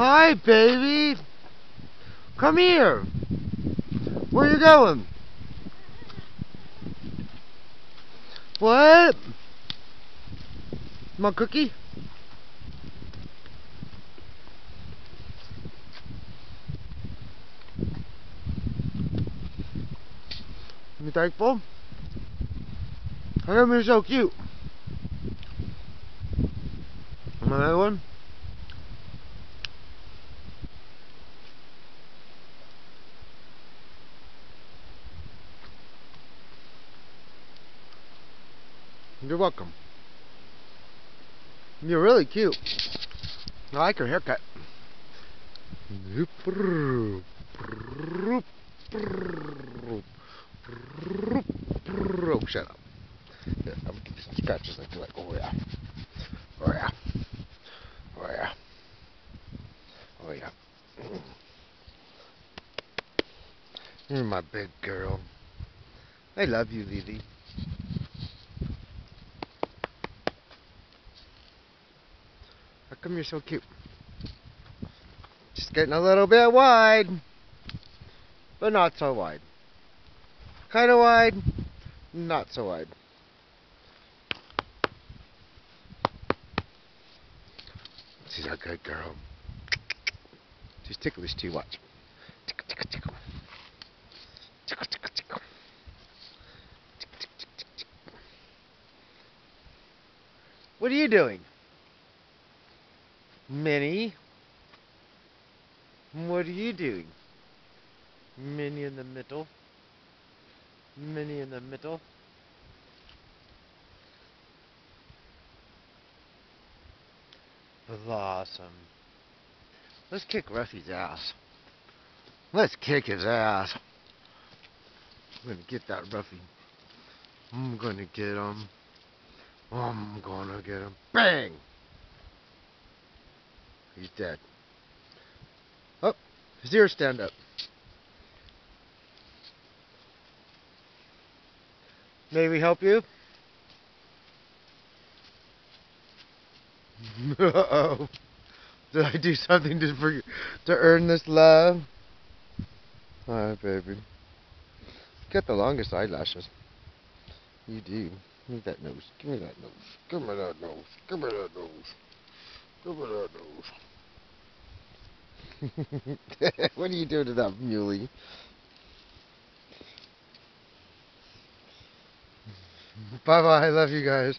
Hi, baby. Come here. Where you going? What? My cookie? You thankful? How come you're so cute? Another one? You're welcome. You're really cute. I like your haircut. Oh, shut up. Yeah, I'm gonna get these scratches like, oh yeah. Oh yeah. Oh yeah. Oh yeah. You're my big girl. I love you, Lily. How come you're so cute? Just getting a little bit wide, but not so wide. Kind of wide, not so wide. She's a good girl. She's ticklish too. Watch. Tickle, tickle, tickle. Tickle, tickle, tickle. Tickle, tickle, tickle, tickle. What are you doing? Minnie? What are you doing? Minnie in the middle. Minnie in the middle. Blossom. Let's kick Ruffy's ass. Let's kick his ass. I'm gonna get that Ruffy. I'm gonna get him. I'm gonna get him. Bang! He's dead. Oh, his ears stand up. May we help you? Uh-oh. Did I do something to earn this love? Hi, baby. You got the longest eyelashes. You do. Give me that nose. Give me that nose. Give me that nose. Give me that nose. Give me that nose. What are you doing to that muley? Bye-bye. I love you guys.